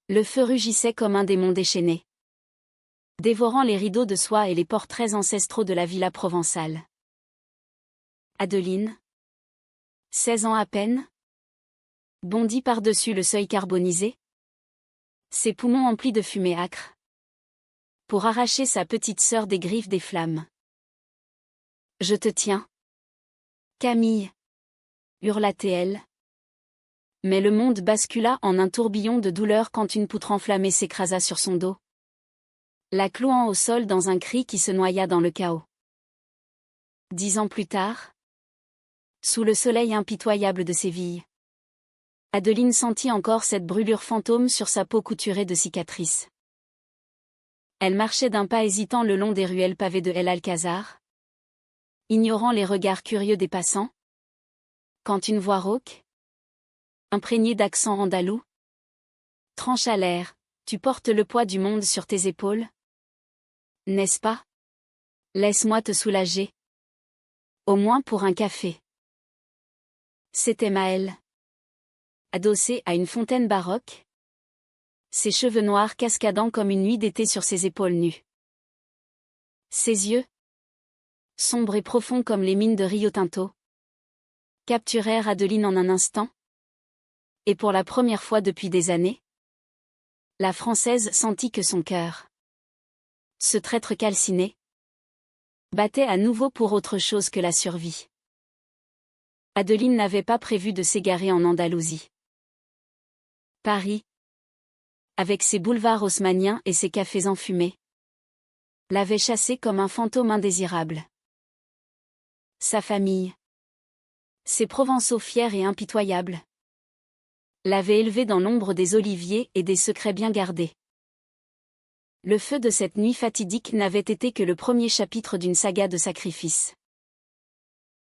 Le feu rugissait comme un démon déchaîné, dévorant les rideaux de soie et les portraits ancestraux de la villa provençale. Adeline, 16 ans à peine, bondit par-dessus le seuil carbonisé, ses poumons emplis de fumée âcre, pour arracher sa petite sœur des griffes des flammes. « Je te tiens, Camille !» hurla-t-elle. Mais le monde bascula en un tourbillon de douleur quand une poutre enflammée s'écrasa sur son dos, la clouant au sol dans un cri qui se noya dans le chaos. 10 ans plus tard, sous le soleil impitoyable de Séville, Adeline sentit encore cette brûlure fantôme sur sa peau couturée de cicatrices. Elle marchait d'un pas hésitant le long des ruelles pavées de El Alcázar, ignorant les regards curieux des passants, quand une voix rauque, imprégnée d'accent andalou, trancha l'air. « Tu portes le poids du monde sur tes épaules, n'est-ce pas? Laisse-moi te soulager. Au moins pour un café. » C'était Maëlle, adossée à une fontaine baroque, ses cheveux noirs cascadant comme une nuit d'été sur ses épaules nues. Ses yeux, sombres et profonds comme les mines de Rio Tinto, capturèrent Adeline en un instant. Et pour la première fois depuis des années, la Française sentit que son cœur, ce traître calciné, battait à nouveau pour autre chose que la survie. Adeline n'avait pas prévu de s'égarer en Andalousie. Paris, avec ses boulevards haussmanniens et ses cafés enfumés, l'avait chassée comme un fantôme indésirable. Sa famille, ses Provençaux fiers et impitoyables, l'avait élevée dans l'ombre des oliviers et des secrets bien gardés. Le feu de cette nuit fatidique n'avait été que le premier chapitre d'une saga de sacrifice.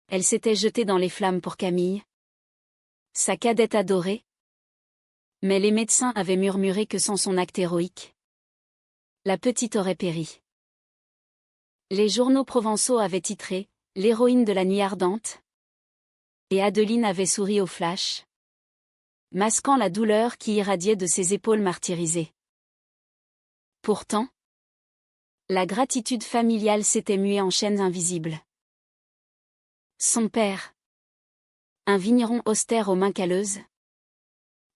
Elle s'était jetée dans les flammes pour Camille, sa cadette adorée. Mais les médecins avaient murmuré que sans son acte héroïque, la petite aurait péri. Les journaux provençaux avaient titré « L'héroïne de la nuit ardente » et Adeline avait souri au flash, masquant la douleur qui irradiait de ses épaules martyrisées. Pourtant, la gratitude familiale s'était muée en chaînes invisibles. Son père, un vigneron austère aux mains calleuses,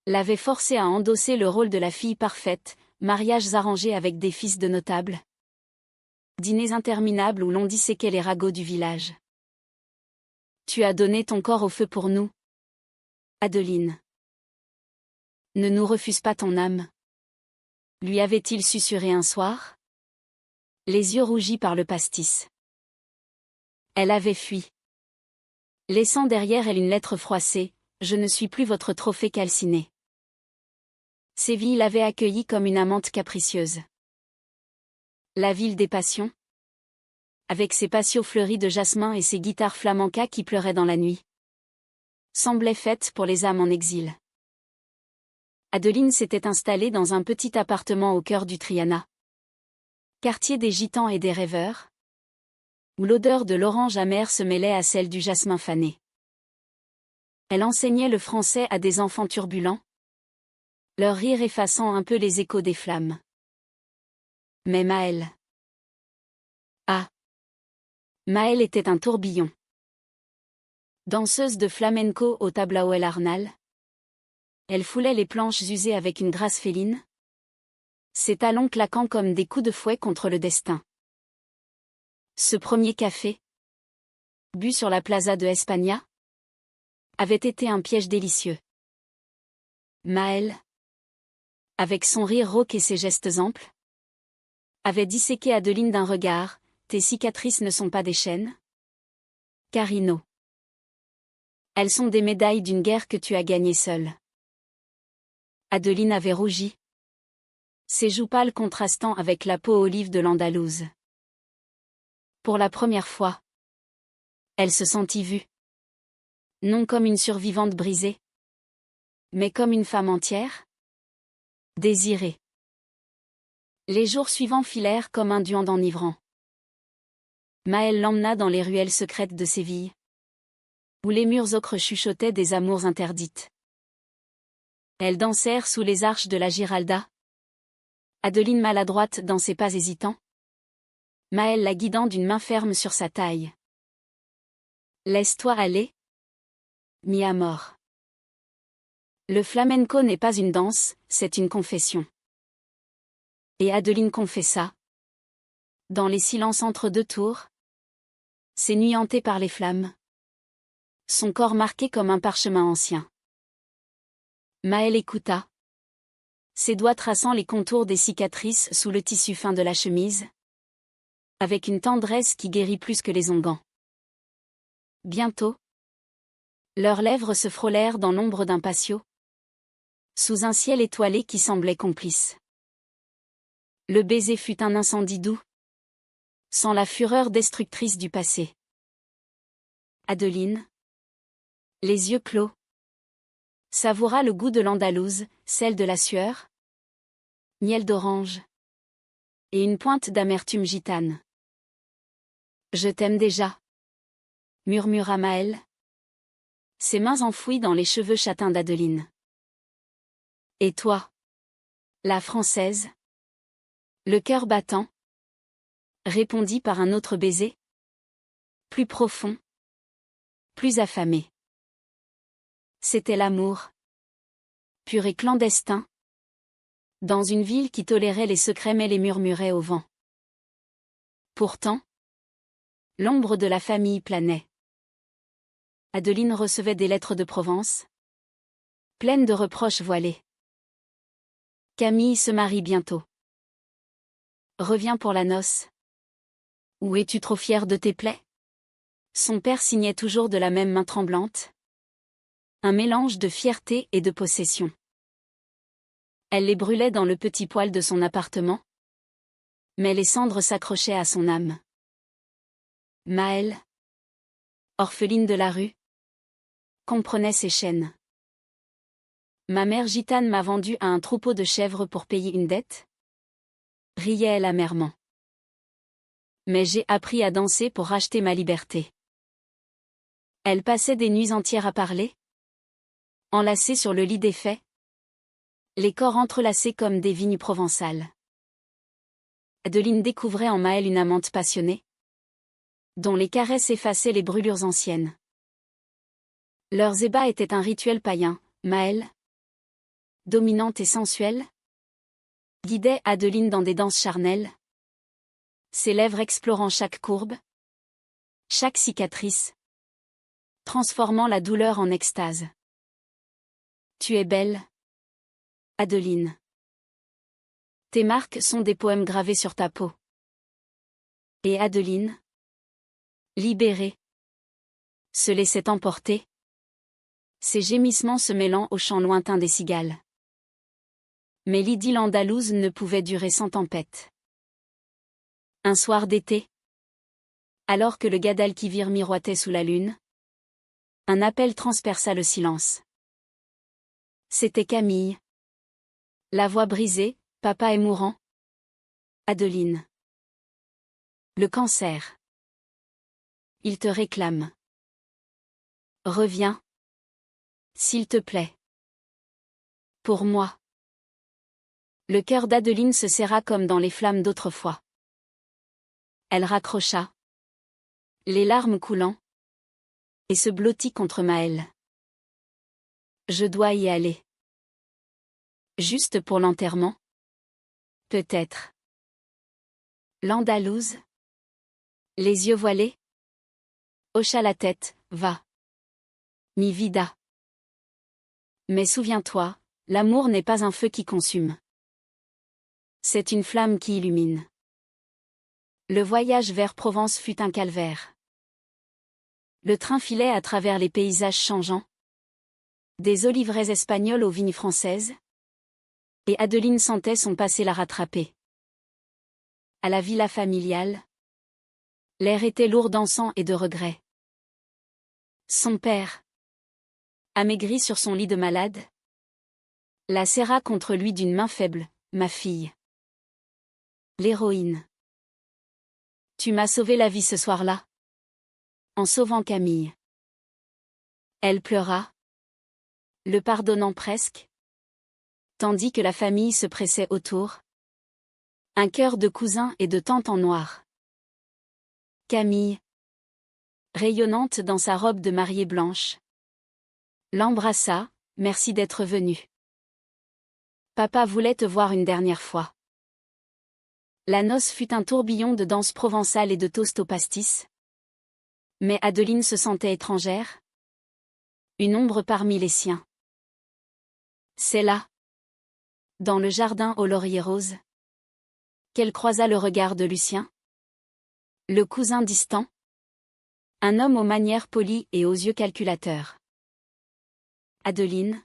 l'avait forcée à endosser le rôle de la fille parfaite, mariages arrangés avec des fils de notables, dîners interminables où l'on disséquait les ragots du village. « Tu as donné ton corps au feu pour nous, Adeline. Ne nous refuse pas ton âme. » lui avait-il susurré un soir, les yeux rougis par le pastis. Elle avait fui, laissant derrière elle une lettre froissée « Je ne suis plus votre trophée calciné. » Séville l'avait accueillie comme une amante capricieuse. La ville des passions, avec ses patios fleuris de jasmin et ses guitares flamencas qui pleuraient dans la nuit, semblait faite pour les âmes en exil. Adeline s'était installée dans un petit appartement au cœur du Triana, quartier des gitans et des rêveurs, où l'odeur de l'orange amère se mêlait à celle du jasmin fané. Elle enseignait le français à des enfants turbulents, leur rire effaçant un peu les échos des flammes. Mais Maëlle... Ah! Maëlle était un tourbillon. Danseuse de flamenco au tablao El Arnal, elle foulait les planches usées avec une grâce féline, ses talons claquant comme des coups de fouet contre le destin. Ce premier café, bu sur la plaza de España, avait été un piège délicieux. Maëlle, avec son rire rauque et ses gestes amples, avait disséqué Adeline d'un regard. « Tes cicatrices ne sont pas des chaînes, Carino. Elles sont des médailles d'une guerre que tu as gagnée seule. » Adeline avait rougi, ses joues pâles contrastant avec la peau olive de l'Andalouse. Pour la première fois, elle se sentit vue. Non comme une survivante brisée, mais comme une femme entière, désirée. Les jours suivants filèrent comme un duande enivrant. Maëlle l'emmena dans les ruelles secrètes de Séville, où les murs ocre chuchotaient des amours interdites. Elles dansèrent sous les arches de la Giralda, Adeline maladroite dans ses pas hésitants. Maël la guidant d'une main ferme sur sa taille. Laisse-toi aller. Mi amor. Le flamenco n'est pas une danse, c'est une confession. Et Adeline confessa. Dans les silences entre deux tours. S'énuyanté par les flammes. Son corps marqué comme un parchemin ancien. Maël écouta. Ses doigts traçant les contours des cicatrices sous le tissu fin de la chemise. Avec une tendresse qui guérit plus que les onguents. Bientôt. Leurs lèvres se frôlèrent dans l'ombre d'un patio. Sous un ciel étoilé qui semblait complice. Le baiser fut un incendie doux. Sans la fureur destructrice du passé. Adeline. Les yeux clos. Savoura le goût de l'andalouse, celle de la sueur. Miel d'orange. Et une pointe d'amertume gitane. Je t'aime déjà. Murmura Maël. Ses mains enfouies dans les cheveux châtains d'Adeline. Et toi? La Française? Le cœur battant? Répondit par un autre baiser. Plus profond. Plus affamé. C'était l'amour. Pur et clandestin. Dans une ville qui tolérait les secrets mais les murmurait au vent. Pourtant, l'ombre de la famille planait. Adeline recevait des lettres de Provence. Pleines de reproches voilés. Camille se marie bientôt. Reviens pour la noce. Ou es-tu trop fière de tes plaies? Son père signait toujours de la même main tremblante. Un mélange de fierté et de possession. Elle les brûlait dans le petit poêle de son appartement. Mais les cendres s'accrochaient à son âme. Maël, orpheline de la rue, comprenait ses chaînes. Ma mère gitane m'a vendu à un troupeau de chèvres pour payer une dette? Riait-elle amèrement. Mais j'ai appris à danser pour racheter ma liberté. Elle passait des nuits entières à parler. Enlacée sur le lit défait. Les corps entrelacés comme des vignes provençales. Adeline découvrait en Maël une amante passionnée. Dont les caresses effaçaient les brûlures anciennes. Leurs ébats étaient un rituel païen, Maël. Dominante et sensuelle. Guidait Adeline dans des danses charnelles. Ses lèvres explorant chaque courbe. Chaque cicatrice. Transformant la douleur en extase. Tu es belle. Adeline. Tes marques sont des poèmes gravés sur ta peau. Et Adeline, libérée, se laissait emporter. Ses gémissements se mêlant au chant lointain des cigales. Mais l'idylle andalouse ne pouvait durer sans tempête. Un soir d'été, alors que le Guadalquivir miroitait sous la lune, un appel transperça le silence. C'était Camille. La voix brisée, papa est mourant. Adeline. Le cancer. Il te réclame. Reviens. S'il te plaît. Pour moi. Le cœur d'Adeline se serra comme dans les flammes d'autrefois. Elle raccrocha. Les larmes coulant. Et se blottit contre Maël. Je dois y aller. Juste pour l'enterrement? Peut-être. L'Andalouse. Les yeux voilés. Hocha la tête, va. Mi vida. Mais souviens-toi, l'amour n'est pas un feu qui consume. C'est une flamme qui illumine. Le voyage vers Provence fut un calvaire. Le train filait à travers les paysages changeants. Des oliveraies espagnoles aux vignes françaises. Et Adeline sentait son passé la rattraper. À la villa familiale. L'air était lourd d'encens et de regrets. Son père, amaigri sur son lit de malade, la serra contre lui d'une main faible, ma fille. L'héroïne. Tu m'as sauvé la vie ce soir-là. En sauvant Camille. Elle pleura. Le pardonnant presque. Tandis que la famille se pressait autour. Un cœur de cousin et de tante en noir. Camille, rayonnante dans sa robe de mariée blanche, l'embrassa. Merci d'être venu. Papa voulait te voir une dernière fois. La noce fut un tourbillon de danse provençale et de toast au pastis. Mais Adeline se sentait étrangère. Une ombre parmi les siens. C'est là, dans le jardin aux lauriers roses, qu'elle croisa le regard de Lucien. Le cousin distant. Un homme aux manières polies et aux yeux calculateurs. Adeline,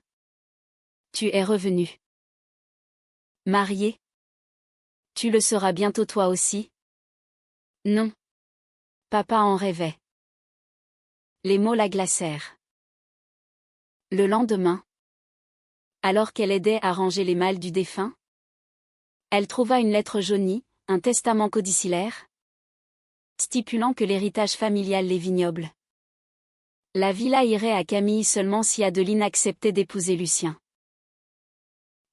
tu es revenue. Mariée. Tu le seras bientôt toi aussi. Non. Papa en rêvait. Les mots la glacèrent. Le lendemain, alors qu'elle aidait à ranger les malles du défunt, elle trouva une lettre jaunie, un testament codiciliaire, stipulant que l'héritage familial les vignobles. La villa irait à Camille seulement si Adeline acceptait d'épouser Lucien.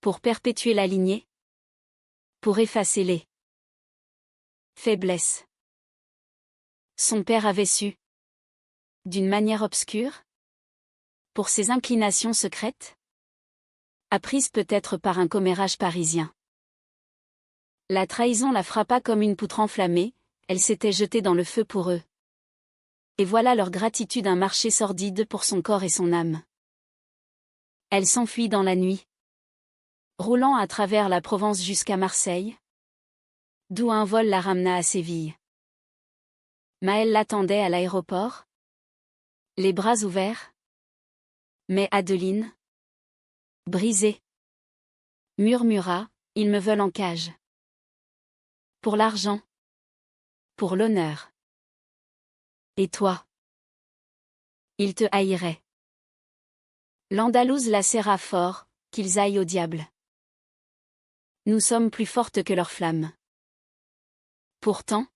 Pour perpétuer la lignée. Pour effacer les faiblesses. Son père avait su. D'une manière obscure. Pour ses inclinations secrètes. Apprises peut-être par un commérage parisien. La trahison la frappa comme une poutre enflammée, elle s'était jetée dans le feu pour eux. Et voilà leur gratitude un marché sordide pour son corps et son âme. Elle s'enfuit dans la nuit. Roulant à travers la Provence jusqu'à Marseille. D'où un vol la ramena à Séville. Maël l'attendait à l'aéroport. Les bras ouverts. Mais Adeline, brisée, murmura, ils me veulent en cage. Pour l'argent. Pour l'honneur. Et toi? Ils te haïraient. L'Andalouse la serra fort, qu'ils aillent au diable. Nous sommes plus fortes que leurs flammes. Pourtant,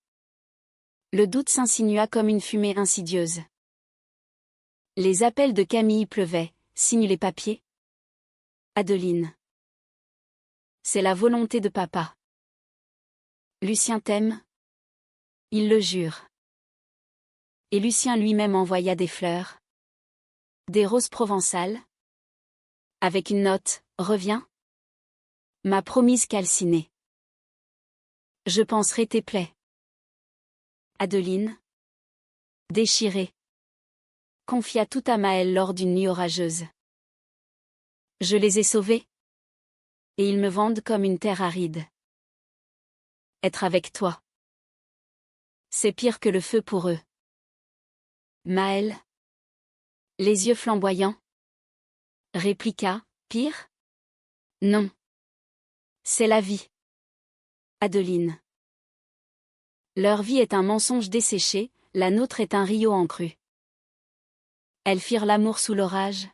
le doute s'insinua comme une fumée insidieuse. Les appels de Camille pleuvaient, signe les papiers. Adeline. C'est la volonté de papa. Lucien t'aime. Il le jure. Et Lucien lui-même envoya des fleurs. Des roses provençales. Avec une note, reviens. Ma promise calcinée. Je panserai tes plaies. Adeline. Déchirée. Confia tout à Maël lors d'une nuit orageuse. Je les ai sauvés. Et ils me vendent comme une terre aride. Être avec toi. C'est pire que le feu pour eux. Maël. Les yeux flamboyants. Répliqua, pire? Non. C'est la vie. Adeline. Leur vie est un mensonge desséché, la nôtre est un rio en crue. Elles firent l'amour sous l'orage.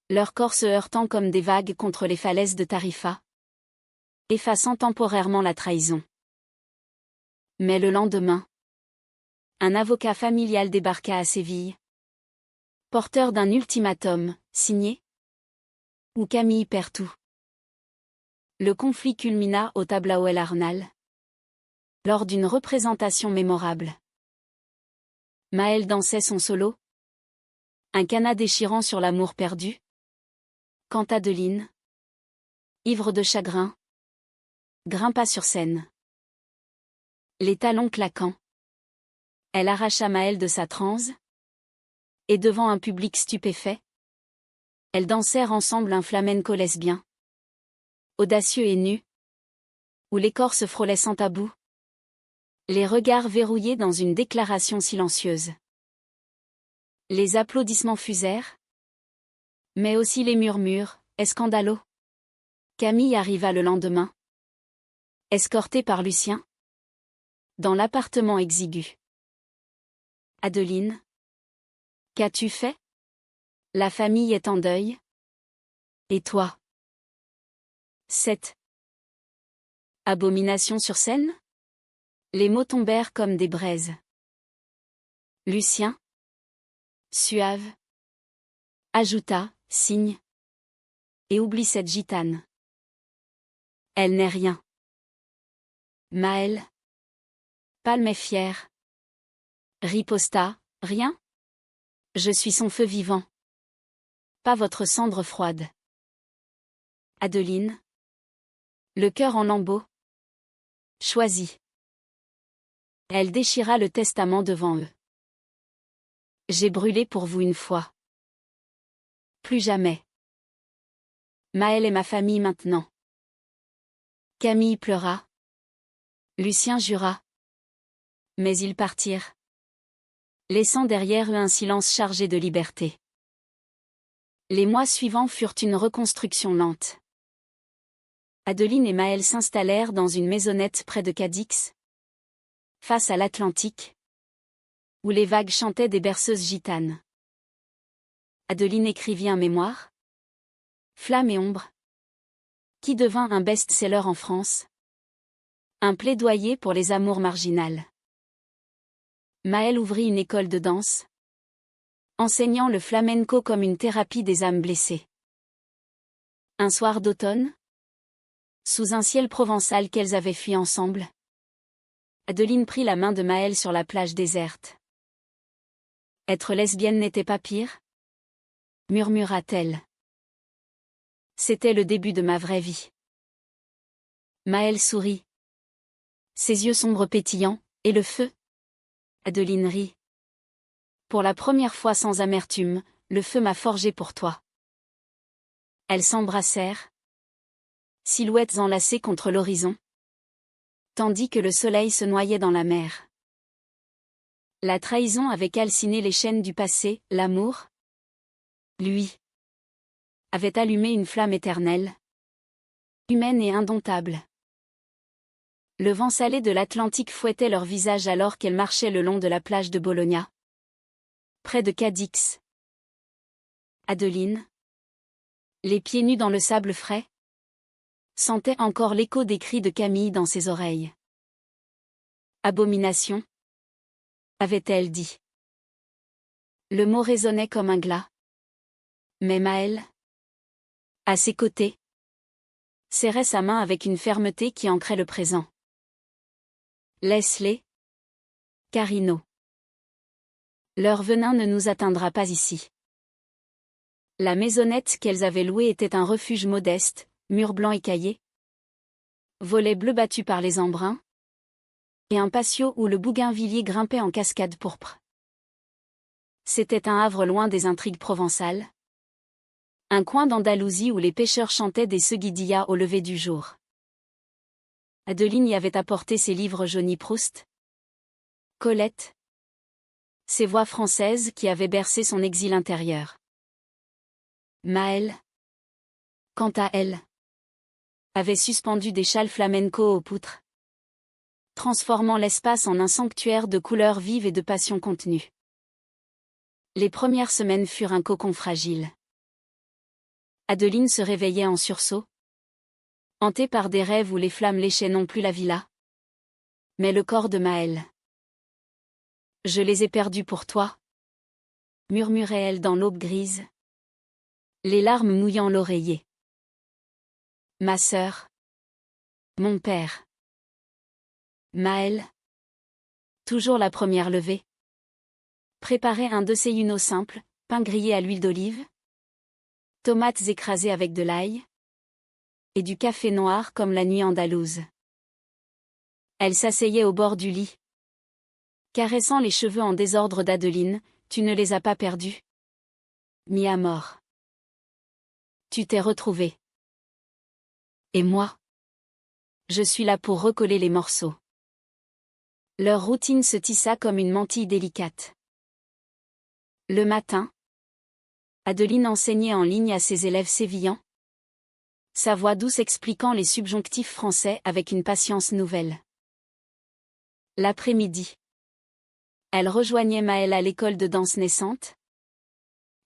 Leurs corps se heurtant comme des vagues contre les falaises de Tarifa. Effaçant temporairement la trahison. Mais le lendemain, un avocat familial débarqua à Séville. Porteur d'un ultimatum, signé. Où Camille perd tout. Le conflit culmina au Tablao El Arnal. Lors d'une représentation mémorable. Maël dansait son solo. Un canat déchirant sur l'amour perdu. Quand Adeline, ivre de chagrin, grimpa sur scène. Les talons claquants. Elle arracha Maël de sa transe. Et devant un public stupéfait, elles dansèrent ensemble un flamenco lesbien. Audacieux et nu. Où les corps se frôlaient sans tabou. Les regards verrouillés dans une déclaration silencieuse. Les applaudissements fusèrent. Mais aussi les murmures, escandalo. Camille arriva le lendemain. Escortée par Lucien. Dans l'appartement exigu. Adeline. Qu'as-tu fait? La famille est en deuil. Et toi? Cette abomination sur scène? Les mots tombèrent comme des braises. Lucien. Suave. Ajouta, signe. Et oublie cette gitane. Elle n'est rien. Maëlle, pâle mais fière, riposta, rien? Je suis son feu vivant. Pas votre cendre froide. Adeline, le cœur en lambeaux. Choisis. Elle déchira le testament devant eux. J'ai brûlé pour vous une fois. Plus jamais. Maëlle est ma famille maintenant. Camille pleura. Lucien jura. Mais ils partirent, laissant derrière eux un silence chargé de liberté. Les mois suivants furent une reconstruction lente. Adeline et Maëlle s'installèrent dans une maisonnette près de Cadix, face à l'Atlantique, où les vagues chantaient des berceuses gitanes. Adeline écrivit un mémoire, Flamme et ombre, qui devint un best-seller en France. Un plaidoyer pour les amours marginales. Maëlle ouvrit une école de danse, enseignant le flamenco comme une thérapie des âmes blessées. Un soir d'automne, sous un ciel provençal qu'elles avaient fui ensemble, Adeline prit la main de Maëlle sur la plage déserte. Être lesbienne n'était pas pire, murmura-t-elle. C'était le début de ma vraie vie. Maëlle sourit. Ses yeux sombres pétillants, et le feu? Adeline rit. Pour la première fois sans amertume, le feu m'a forgé pour toi. Elles s'embrassèrent, silhouettes enlacées contre l'horizon, tandis que le soleil se noyait dans la mer. La trahison avait calciné les chaînes du passé, l'amour, lui, avait allumé une flamme éternelle, humaine et indomptable. Le vent salé de l'Atlantique fouettait leurs visages alors qu'elles marchaient le long de la plage de Bologna, près de Cadix. Adeline, les pieds nus dans le sable frais, sentait encore l'écho des cris de Camille dans ses oreilles. Abomination, avait-elle dit. Le mot résonnait comme un glas. Mais Maëlle, à ses côtés, serrait sa main avec une fermeté qui ancrait le présent. Laisse-les, Carino. Leur venin ne nous atteindra pas ici. La maisonnette qu'elles avaient louée était un refuge modeste, murs blancs écaillés, volets bleus battus par les embruns, et un patio où le bougainvillier grimpait en cascade pourpre. C'était un havre loin des intrigues provençales. Un coin d'Andalousie où les pêcheurs chantaient des seguidillas au lever du jour. Adeline y avait apporté ses livres jaunis Proust, Colette, ses voix françaises qui avaient bercé son exil intérieur. Maëlle, quant à elle, avait suspendu des châles flamenco aux poutres, transformant l'espace en un sanctuaire de couleurs vives et de passions contenues. Les premières semaines furent un cocon fragile. Adeline se réveillait en sursaut, hantée par des rêves où les flammes léchaient non plus la villa, mais le corps de Maëlle. Je les ai perdus pour toi, murmurait-elle dans l'aube grise, les larmes mouillant l'oreiller. Ma sœur, mon père. Maëlle, toujours la première levée, préparait un desayuno simple, pain grillé à l'huile d'olive, tomates écrasées avec de l'ail, et du café noir comme la nuit andalouse. Elle s'asseyait au bord du lit, caressant les cheveux en désordre d'Adeline. Tu ne les as pas perdus? Mis à mort. Tu t'es retrouvée. Et moi? Je suis là pour recoller les morceaux. Leur routine se tissa comme une mantille délicate. Le matin, Adeline enseignait en ligne à ses élèves sévillans, sa voix douce expliquant les subjonctifs français avec une patience nouvelle. L'après-midi, elle rejoignait Maëlle à l'école de danse naissante,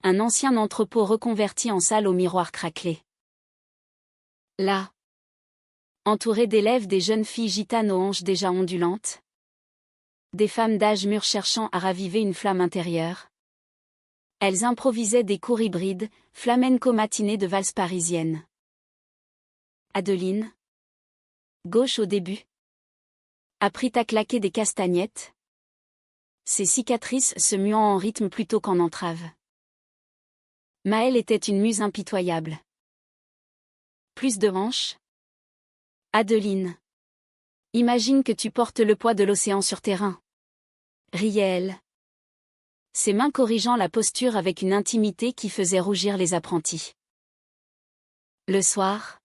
un ancien entrepôt reconverti en salle aux miroirs craquelés. Là, entourée d'élèves, des jeunes filles gitanes aux hanches déjà ondulantes, des femmes d'âge mûr cherchant à raviver une flamme intérieure, elles improvisaient des cours hybrides, flamenco matinée de valse parisienne. Adeline, gauche au début, Apprit à claquer des castagnettes. Ses cicatrices se muant en rythme plutôt qu'en entrave. Maëlle était une muse impitoyable. Plus de hanches. Adeline. Imagine que tu portes le poids de l'océan sur tes reins. Riait-elle. Ses mains corrigeant la posture avec une intimité qui faisait rougir les apprentis. Le soir,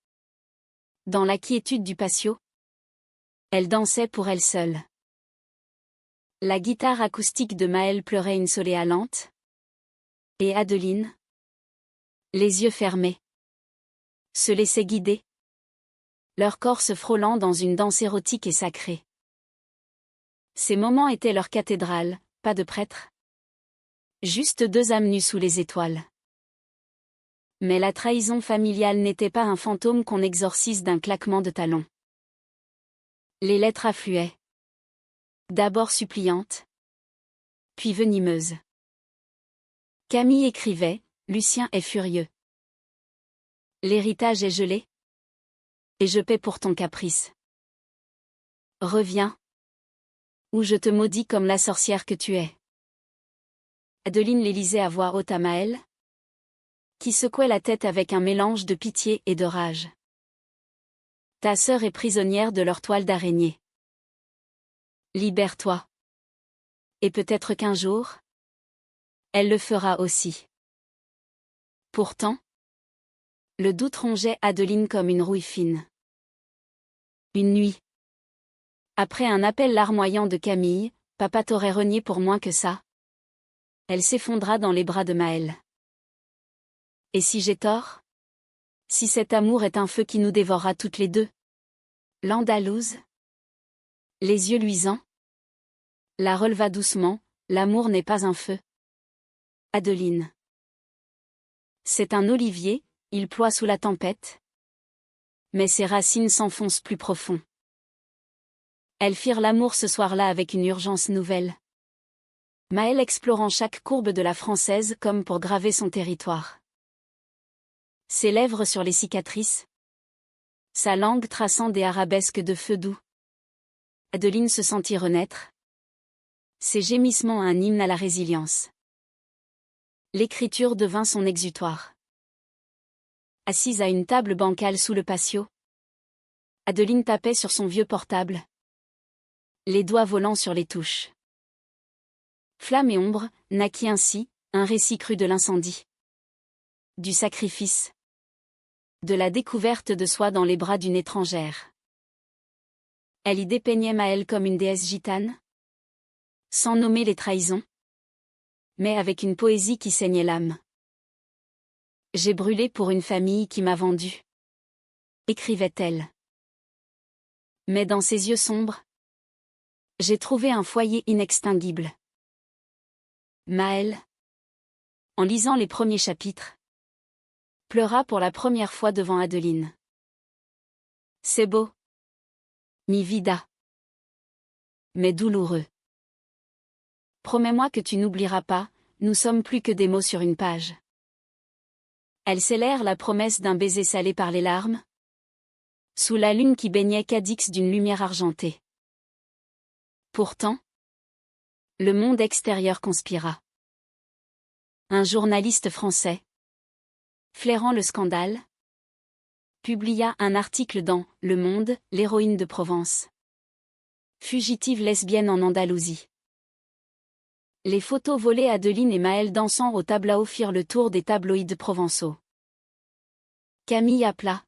dans la quiétude du patio, elle dansait pour elle seule. La guitare acoustique de Maëlle pleurait une soléa lente. Et Adeline, les yeux fermés, se laissait guider, leur corps se frôlant dans une danse érotique et sacrée. Ces moments étaient leur cathédrale, pas de prêtre. Juste deux âmes nues sous les étoiles. Mais la trahison familiale n'était pas un fantôme qu'on exorcise d'un claquement de talons. Les lettres affluaient. D'abord suppliantes, puis venimeuses. Camille écrivait, Lucien est furieux. L'héritage est gelé. Et je paie pour ton caprice. Reviens. Ou je te maudis comme la sorcière que tu es. Adeline les lisait à voix haute à Maëlle, qui secouait la tête avec un mélange de pitié et de rage. Ta sœur est prisonnière de leur toile d'araignée. Libère-toi. Et peut-être qu'un jour, elle le fera aussi. Pourtant, le doute rongeait Adeline comme une rouille fine. Une nuit. Après un appel larmoyant de Camille, papa t'aurait renié pour moins que ça. Elle s'effondra dans les bras de Maëlle. Et si j'ai tort? Si cet amour est un feu qui nous dévorera toutes les deux? L'Andalouse, les yeux luisants, la releva doucement, l'amour n'est pas un feu. Adeline. C'est un olivier, il ploie sous la tempête. Mais ses racines s'enfoncent plus profond. Elles firent l'amour ce soir-là avec une urgence nouvelle. Maëlle explorant chaque courbe de la française comme pour graver son territoire. Ses lèvres sur les cicatrices. Sa langue traçant des arabesques de feu doux. Adeline se sentit renaître. Ses gémissements un hymne à la résilience. L'écriture devint son exutoire. Assise à une table bancale sous le patio, Adeline tapait sur son vieux portable. Les doigts volant sur les touches. Flamme et ombre, naquit ainsi, un récit cru de l'incendie. Du sacrifice. De la découverte de soi dans les bras d'une étrangère. Elle y dépeignait Maëlle comme une déesse gitane. Sans nommer les trahisons. Mais avec une poésie qui saignait l'âme. J'ai brûlé pour une famille qui m'a vendue. Écrivait-elle. Mais dans ses yeux sombres, j'ai trouvé un foyer inextinguible. Maëlle, en lisant les premiers chapitres, pleura pour la première fois devant Adeline. C'est beau. Mi vida. Mais douloureux. Promets-moi que tu n'oublieras pas, nous sommes plus que des mots sur une page. Elles scellèrent la promesse d'un baiser salé par les larmes, sous la lune qui baignait Cadix d'une lumière argentée. Pourtant, le monde extérieur conspira. Un journaliste français, flairant le scandale, publia un article dans Le Monde, l'héroïne de Provence. Fugitive lesbienne en Andalousie. Les photos volées Adeline et Maëlle dansant au tablao firent le tour des tabloïds provençaux. Camille appela.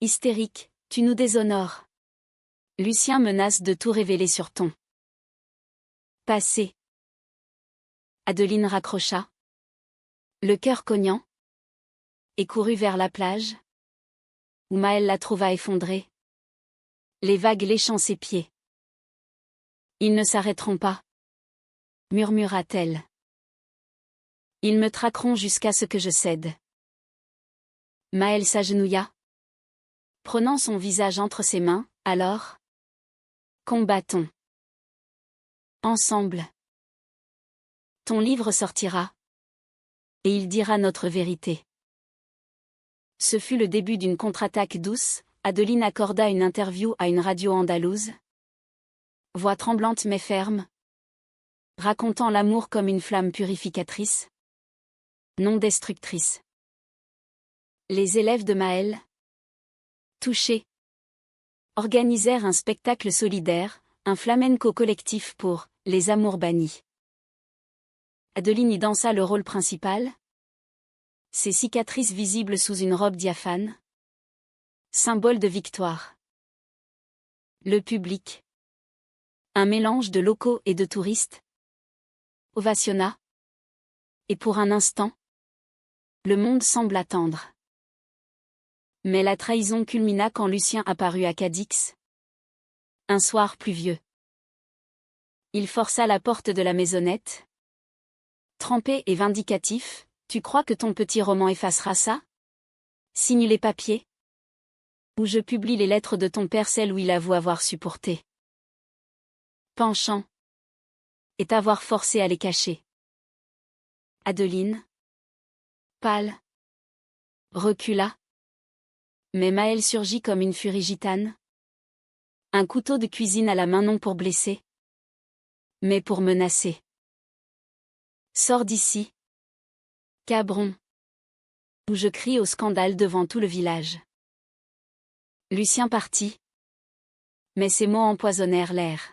Hystérique, tu nous déshonores. Lucien menace de tout révéler sur ton passé. Adeline raccrocha. Le cœur cognant. Et courut vers la plage. Où Maëlle la trouva effondrée. Les vagues léchant ses pieds. Ils ne s'arrêteront pas. Murmura-t-elle. Ils me traqueront jusqu'à ce que je cède. Maëlle s'agenouilla. Prenant son visage entre ses mains, alors. Combattons. Ensemble. Ton livre sortira. Et il dira notre vérité. Ce fut le début d'une contre-attaque douce. Adeline accorda une interview à une radio andalouse. Voix tremblante mais ferme. Racontant l'amour comme une flamme purificatrice. Non destructrice. Les élèves de Maëlle, touchés, organisèrent un spectacle solidaire, un flamenco collectif pour « Les amours bannis ». Adeline y dansa le rôle principal. Ses cicatrices visibles sous une robe diaphane. Symbole de victoire. Le public. Un mélange de locaux et de touristes. Ovationna. Et pour un instant, le monde semble attendre. Mais la trahison culmina quand Lucien apparut à Cadix. Un soir pluvieux. Il força la porte de la maisonnette. Trempé et vindicatif, tu crois que ton petit roman effacera ça? Signe les papiers. Ou je publie les lettres de ton père, celles où il avoue avoir supporté. Penchant. Et t'avoir forcé à les cacher. Adeline, pâle, recula. Mais Maëlle surgit comme une furie gitane. Un couteau de cuisine à la main, non pour blesser, mais pour menacer. Sors d'ici, cabron. Ou je crie au scandale devant tout le village. Lucien partit. Mais ses mots empoisonnèrent l'air.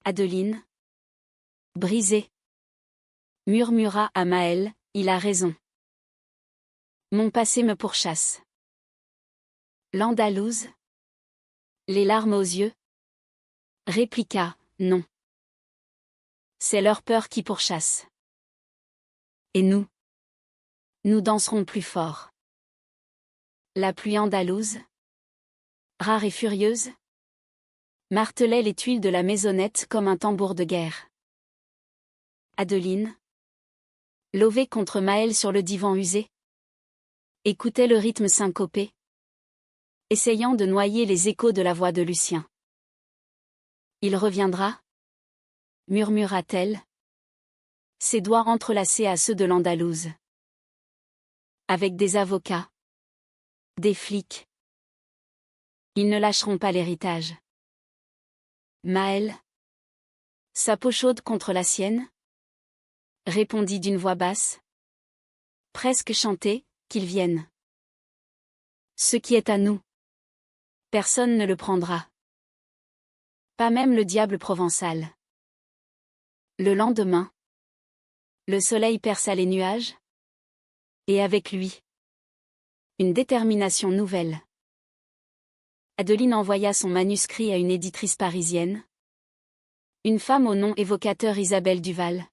Adeline, brisée, murmura à Maëlle, il a raison. Mon passé me pourchasse. L'Andalouse, les larmes aux yeux, répliqua, non. C'est leur peur qui pourchasse. Et nous danserons plus fort. La pluie andalouse, rare et furieuse, martelait les tuiles de la maisonnette comme un tambour de guerre. Adeline, levée contre Maëlle sur le divan usé, écoutait le rythme syncopé, essayant de noyer les échos de la voix de Lucien. Il reviendra, murmura-t-elle, ses doigts entrelacés à ceux de l'Andalouse. Avec des avocats, des flics. Ils ne lâcheront pas l'héritage. Maëlle, sa peau chaude contre la sienne, répondit d'une voix basse, presque chantée, qu'ils viennent. Ce qui est à nous, personne ne le prendra. Pas même le diable provençal. Le lendemain, le soleil perça les nuages, et avec lui, une détermination nouvelle. Adeline envoya son manuscrit à une éditrice parisienne, une femme au nom évocateur, Isabelle Duval,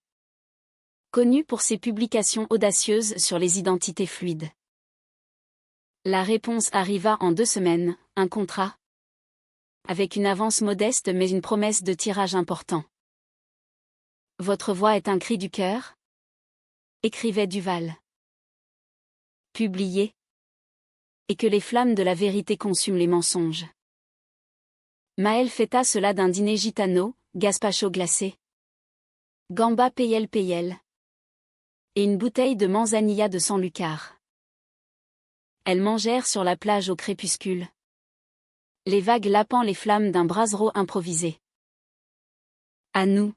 connue pour ses publications audacieuses sur les identités fluides. La réponse arriva en 2 semaines, un contrat, avec une avance modeste mais une promesse de tirage important. Votre voix est un cri du cœur, écrivait Duval. Publié. Et que les flammes de la vérité consument les mensonges. Maëlle fêta cela d'un dîner gitano, gazpacho glacé, gamba payel, et une bouteille de manzanilla de San Lucar. Elles mangèrent sur la plage au crépuscule, les vagues lapant les flammes d'un brasero improvisé. À nous,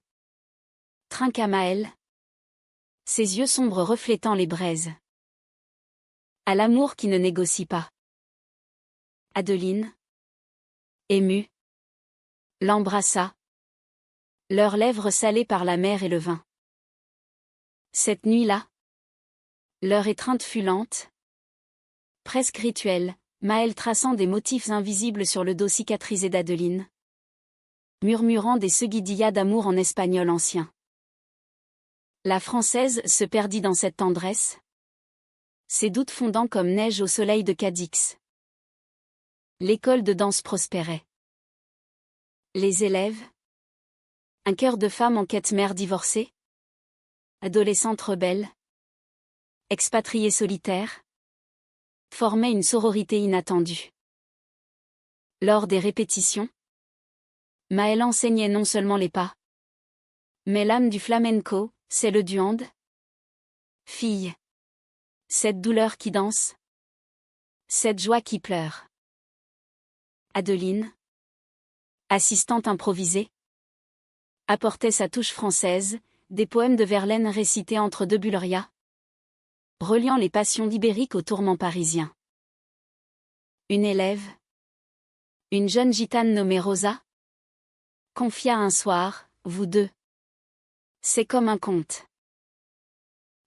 trinqua Maëlle, ses yeux sombres reflétant les braises. À l'amour qui ne négocie pas. Adeline, émue, l'embrassa, leurs lèvres salées par la mer et le vin. Cette nuit-là, leur étreinte fut lente, presque rituelle, Maëlle traçant des motifs invisibles sur le dos cicatrisé d'Adeline, murmurant des seguidillas d'amour en espagnol ancien. La Française se perdit dans cette tendresse, ses doutes fondant comme neige au soleil de Cadix. L'école de danse prospérait. Les élèves, un chœur de femmes en quête, mère divorcée, adolescentes rebelles, expatriés solitaires, formaient une sororité inattendue. Lors des répétitions, Maëlle enseignait non seulement les pas, mais l'âme du flamenco, c'est le duande. Fille, cette douleur qui danse, cette joie qui pleure. Adeline, assistante improvisée. Apportait sa touche française, des poèmes de Verlaine récités entre deux bullerias, reliant les passions ibériques aux tourments parisiens. Une élève, une jeune gitane nommée Rosa, confia un soir, vous deux. C'est comme un conte.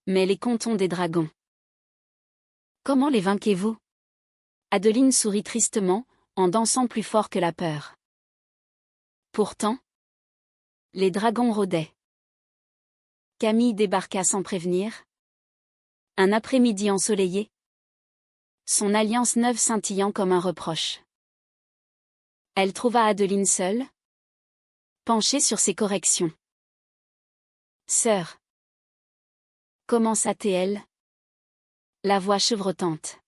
Mais les contes ont des dragons. Comment les vainquez-vous? Adeline sourit tristement, en dansant plus fort que la peur. Pourtant, les dragons rôdaient. Camille débarqua sans prévenir. Un après-midi ensoleillé. Son alliance neuve scintillant comme un reproche. Elle trouva Adeline seule, penchée sur ses corrections. Sœur, commença-t-elle, la voix chevrotante.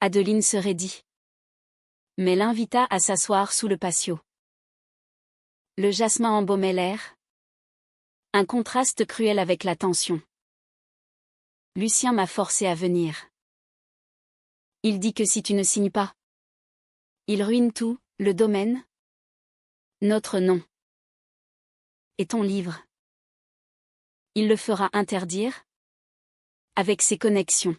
Adeline se raidit, mais l'invita à s'asseoir sous le patio. Le jasmin embaumait l'air. Un contraste cruel avec la tension. Lucien m'a forcé à venir. Il dit que si tu ne signes pas, il ruine tout, le domaine, notre nom. Et ton livre. Il le fera interdire? Avec ses connexions.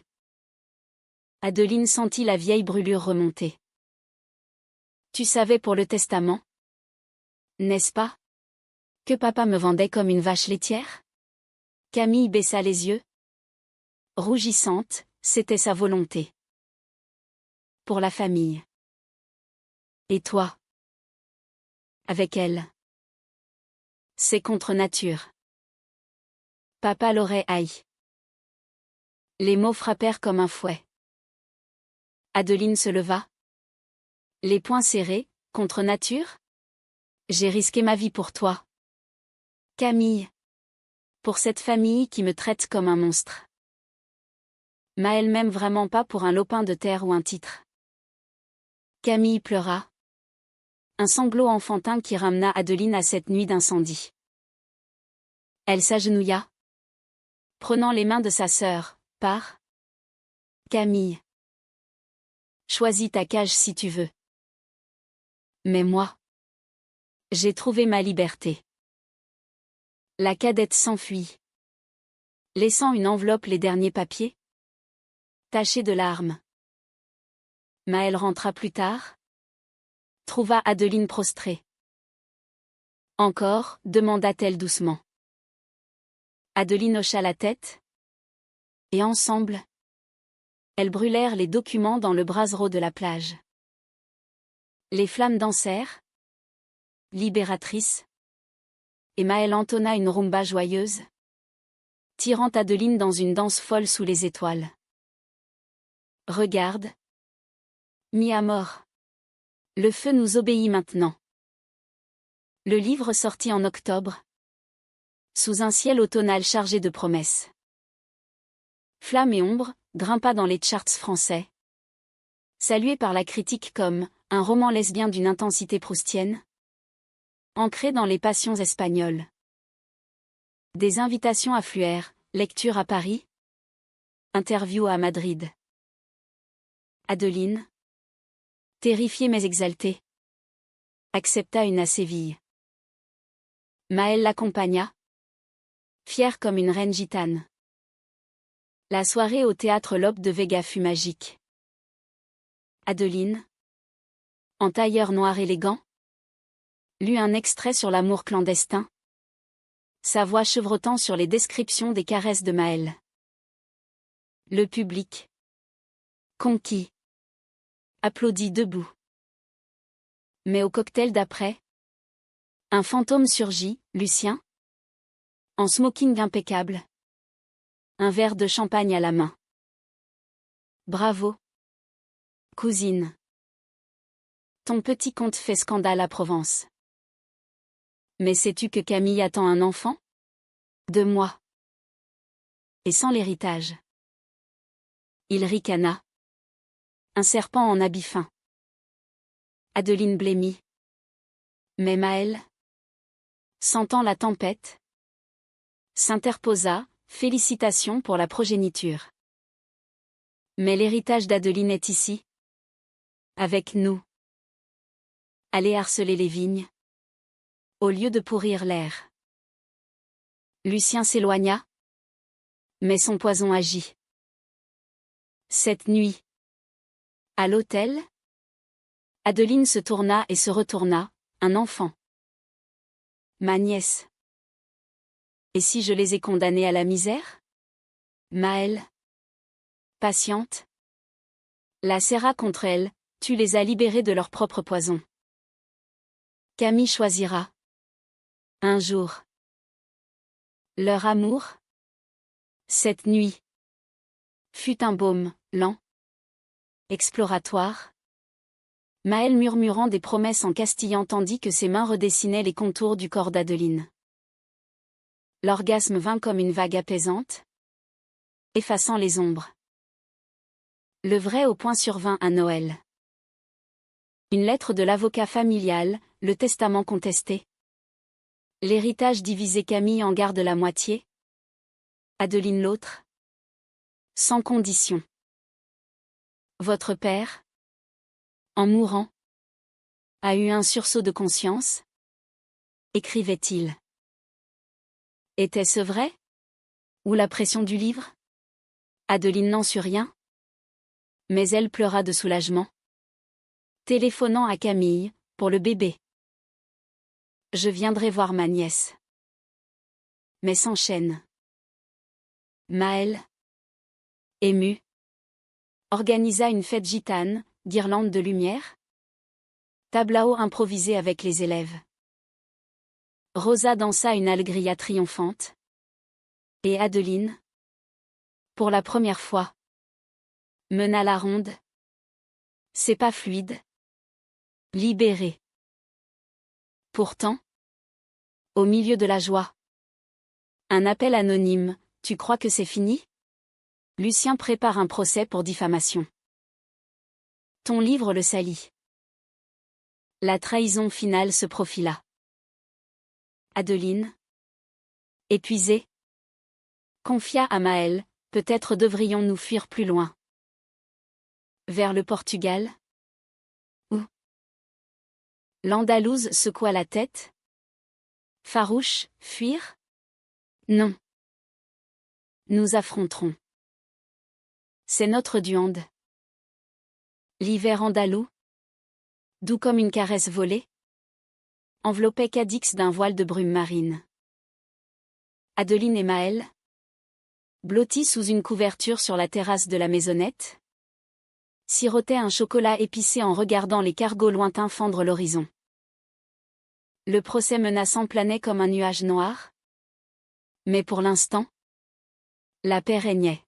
Adeline sentit la vieille brûlure remonter. Tu savais pour le testament? N'est-ce pas? Que papa me vendait comme une vache laitière? Camille baissa les yeux. Rougissante, c'était sa volonté. Pour la famille. Et toi? Avec elle. C'est contre nature. Papa l'aurait haï. Les mots frappèrent comme un fouet. Adeline se leva. Les poings serrés, contre nature? J'ai risqué ma vie pour toi. Camille. Pour cette famille qui me traite comme un monstre. Maëlle m'aime vraiment pas pour un lopin de terre ou un titre. Camille pleura. Un sanglot enfantin qui ramena Adeline à cette nuit d'incendie. Elle s'agenouilla, prenant les mains de sa sœur, pars. Camille. Choisis ta cage si tu veux. Mais moi. J'ai trouvé ma liberté. La cadette s'enfuit. Laissant une enveloppe les derniers papiers. Tachés de larmes. Maëlle rentra plus tard. Trouva Adeline prostrée. Encore, demanda-t-elle doucement. Adeline hocha la tête. Et ensemble, elles brûlèrent les documents dans le brasero de la plage. Les flammes dansèrent. Libératrice. Et Maëlle entonna une rumba joyeuse, tirant Adeline dans une danse folle sous les étoiles. Regarde. Mis à mort. Le feu nous obéit maintenant. Le livre sortit en octobre. Sous un ciel automnal chargé de promesses. Flamme et ombre, grimpa dans les charts français. Salué par la critique comme un roman lesbien d'une intensité proustienne. Ancré dans les passions espagnoles. Des invitations affluèrent, lecture à Paris. Interview à Madrid. Adeline, terrifiée mais exaltée, accepta une à Séville. Maëlle l'accompagna, fière comme une reine gitane. La soirée au théâtre Lope de Vega fut magique. Adeline, en tailleur noir élégant, lut un extrait sur l'amour clandestin, sa voix chevrotant sur les descriptions des caresses de Maëlle. Le public, conquis, applaudit debout. Mais au cocktail d'après, un fantôme surgit, Lucien, en smoking impeccable, un verre de champagne à la main. Bravo, cousine. Ton petit conte fait scandale à Provence. Mais sais-tu que Camille attend un enfant? De moi. Et sans l'héritage. Il ricana. Un serpent en habit fin. Adeline blêmit. Mais Maëlle, sentant la tempête, s'interposa, félicitations pour la progéniture. Mais l'héritage d'Adeline est ici. Avec nous. aller harceler les vignes, au lieu de pourrir l'air. Lucien s'éloigna, mais son poison agit. Cette nuit, à l'hôtel, Adeline se tourna et se retourna, un enfant. Ma nièce. Et si je les ai condamnés à la misère? Maëlle, patiente, la serra contre elle, tu les as libérés de leur propre poison. Camille choisira. Un jour. Leur amour, cette nuit, fut un baume, lent, exploratoire. Maëlle murmurant des promesses en castillan tandis que ses mains redessinaient les contours du corps d'Adeline. L'orgasme vint comme une vague apaisante, effaçant les ombres. Le vrai au point survint à Noël. Une lettre de l'avocat familial, le testament contesté. L'héritage divisé, Camille en garde la moitié. Adeline l'autre. Sans condition. Votre père, en mourant, a eu un sursaut de conscience, écrivait-il. Était-ce vrai? Ou la pression du livre? Adeline n'en sut rien. Mais elle pleura de soulagement, téléphonant à Camille, pour le bébé. Je viendrai voir ma nièce. Mais s'enchaîne. Maëlle, émue, organisa une fête gitane, guirlande de lumière. Tablao improvisé avec les élèves. Rosa dansa une alegria triomphante. Et Adeline, pour la première fois, mena la ronde. C'est pas fluide. Libérée. Pourtant, au milieu de la joie, un appel anonyme, tu crois que c'est fini? Lucien prépare un procès pour diffamation. Ton livre le salit. La trahison finale se profila. Adeline, épuisée, confia à Maëlle, peut-être devrions-nous fuir plus loin. Vers le Portugal? Où? L'Andalouse secoua la tête. Farouche, fuir? Non. Nous affronterons. C'est notre duande. L'hiver andalou, doux comme une caresse volée, enveloppait Cadix d'un voile de brume marine. Adeline et Maëlle, blottis sous une couverture sur la terrasse de la maisonnette, sirotaient un chocolat épicé en regardant les cargos lointains fendre l'horizon. Le procès menaçant planait comme un nuage noir. Mais pour l'instant, la paix régnait.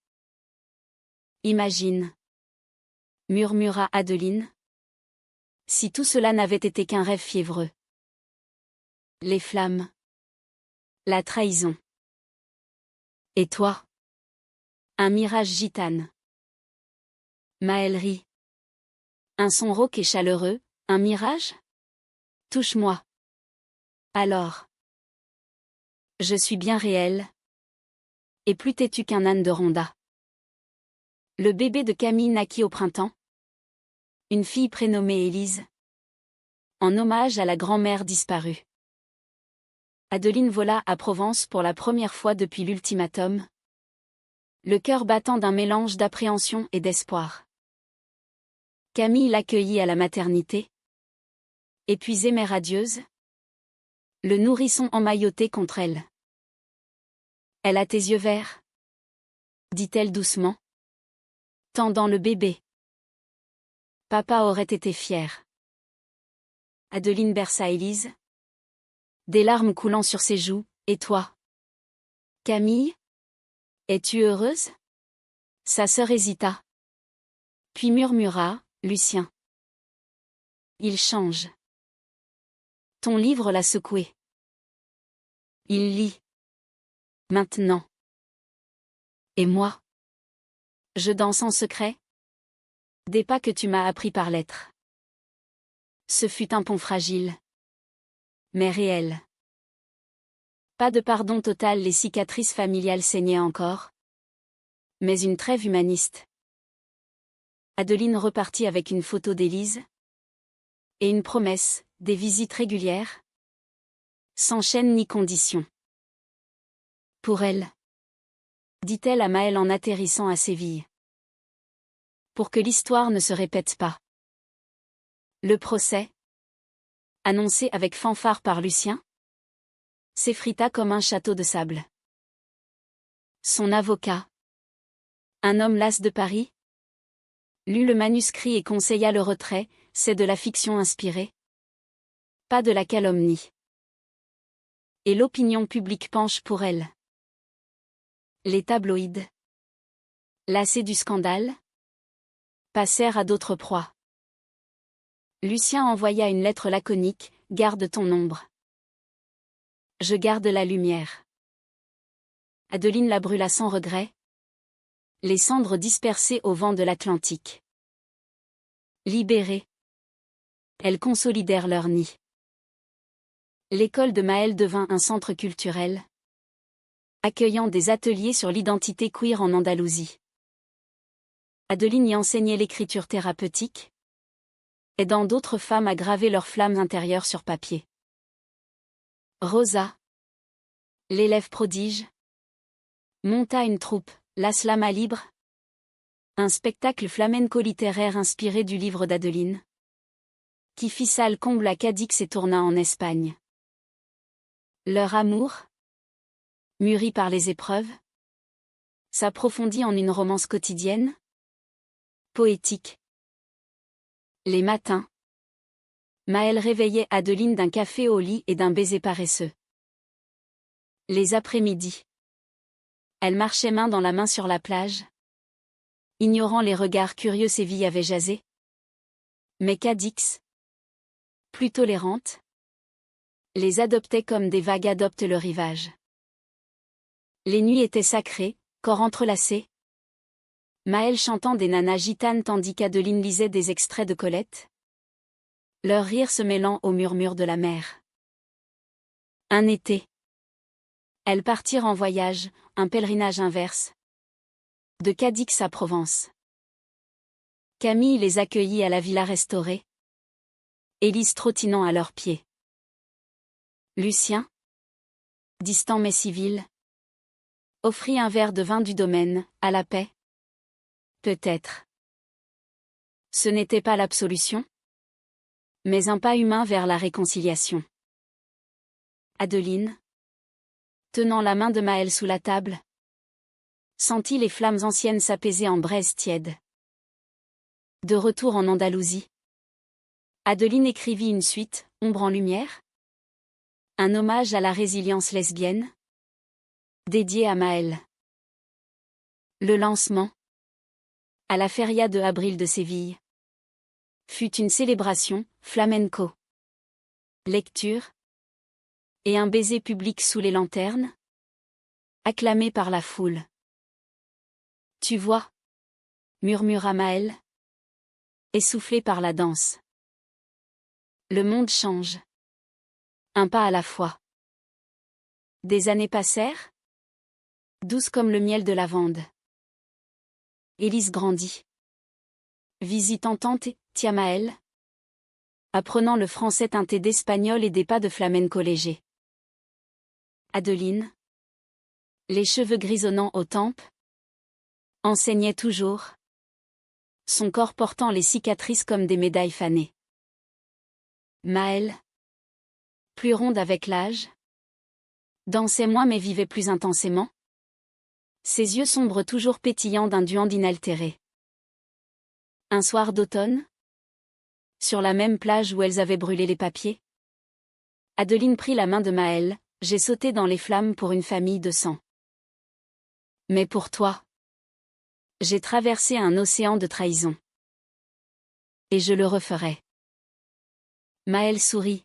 Imagine, murmura Adeline, si tout cela n'avait été qu'un rêve fiévreux. Les flammes. La trahison. Et toi? Un mirage gitane. Maëlle rit. Un son rauque et chaleureux, un mirage? Touche-moi. Alors. Je suis bien réelle. Et plus têtu qu'un âne de Ronda. Le bébé de Camille naquit au printemps. Une fille prénommée Élise. En hommage à la grand-mère disparue. Adeline vola à Provence pour la première fois depuis l'ultimatum. Le cœur battant d'un mélange d'appréhension et d'espoir. Camille l'accueillit à la maternité. Épuisée mais radieuse. Le nourrisson emmailloté contre elle. Elle a tes yeux verts? Dit-elle doucement, tendant le bébé. Papa aurait été fier. Adeline berça Élise. Des larmes coulant sur ses joues, et toi? Camille? Es-tu heureuse? Sa sœur hésita. Puis murmura, Lucien. Il change. Ton livre l'a secoué. Il lit. Maintenant. Et moi? Je danse en secret? Des pas que tu m'as appris par lettre. Ce fut un pont fragile. Mais réel. Pas de pardon total, les cicatrices familiales saignaient encore. Mais une trêve humaniste. Adeline repartit avec une photo d'Élise. Et une promesse, Des visites régulières. Sans chaîne ni condition. Pour elle. Dit-elle à Maël en atterrissant à Séville. Pour que l'histoire ne se répète pas. Le procès, annoncé avec fanfare par Lucien, s'effrita comme un château de sable. Son avocat, un homme las de Paris, lut le manuscrit et conseilla le retrait, c'est de la fiction inspirée. Pas de la calomnie. Et l'opinion publique penche pour elle. Les tabloïds, lassés du scandale, passèrent à d'autres proies. Lucien envoya une lettre laconique, « Garde ton ombre. Je garde la lumière. » Adeline la brûla sans regret. Les cendres dispersées au vent de l'Atlantique. Libérées, elles consolidèrent leur nid. L'école de Maël devint un centre culturel, accueillant des ateliers sur l'identité queer en Andalousie. Adeline y enseignait l'écriture thérapeutique, aidant d'autres femmes à graver leurs flammes intérieures sur papier. Rosa, l'élève prodige, monta une troupe, la Slama Libre, un spectacle flamenco-littéraire inspiré du livre d'Adeline, qui fit salle comble à Cadix et tourna en Espagne. Leur amour, mûri par les épreuves, s'approfondit en une romance quotidienne, poétique. Les matins, Maël réveillait Adeline d'un café au lit et d'un baiser paresseux. Les après-midi, elle marchait main dans la main sur la plage, ignorant les regards curieux Séville avait jasé. Mais Cadix, plus tolérante, les adoptait comme des vagues adoptent le rivage. Les nuits étaient sacrées, corps entrelacés. Maël chantant des nanas gitanes tandis qu'Adeline lisait des extraits de Colette. Leur rire se mêlant au murmure de la mer. Un été. Elles partirent en voyage, un pèlerinage inverse. De Cadix à Provence. Camille les accueillit à la villa restaurée. Élise trottinant à leurs pieds. Lucien, distant mais civil, offrit un verre de vin du domaine, à la paix. Peut-être. Ce n'était pas l'absolution, mais un pas humain vers la réconciliation. Adeline, tenant la main de Maël sous la table, sentit les flammes anciennes s'apaiser en braise tiède. De retour en Andalousie, Adeline écrivit une suite, Ombre en lumière, un hommage à la résilience lesbienne, dédié à Maël. Le lancement, à la Feria de Abril de Séville, fut une célébration, flamenco. Lecture, et un baiser public sous les lanternes, acclamé par la foule. Tu vois, murmura Maël, essoufflé par la danse. Le monde change. Un pas à la fois. Des années passèrent, douces comme le miel de lavande. Élise grandit. Visitant tante et tia Maël, apprenant le français teinté d'espagnol et des pas de flamenco léger. Adeline, les cheveux grisonnants aux tempes, enseignait toujours, son corps portant les cicatrices comme des médailles fanées. Maël, plus ronde avec l'âge, dansait moins mais vivait plus intensément, ses yeux sombres toujours pétillants d'un duande inaltéré. Un soir d'automne, sur la même plage où elles avaient brûlé les papiers, Adeline prit la main de Maël, j'ai sauté dans les flammes pour une famille de sang. Mais pour toi, j'ai traversé un océan de trahison. Et je le referai. Maël sourit,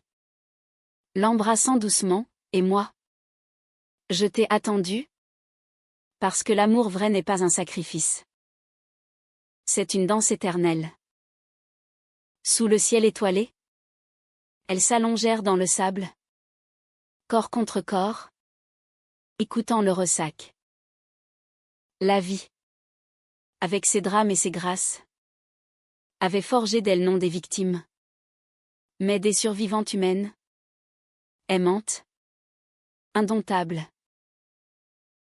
l'embrassant doucement, et moi, je t'ai attendu, parce que l'amour vrai n'est pas un sacrifice. C'est une danse éternelle. Sous le ciel étoilé, elles s'allongèrent dans le sable, corps contre corps, écoutant le ressac. La vie, avec ses drames et ses grâces, avait forgé d'elles non des victimes, Mais des survivantes humaines. Aimantes. Indomptables.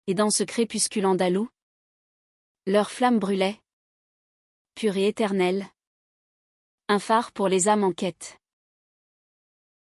Et dans ce crépuscule andalou, leur flamme brûlait. Pure et éternelle. Un phare pour les âmes en quête.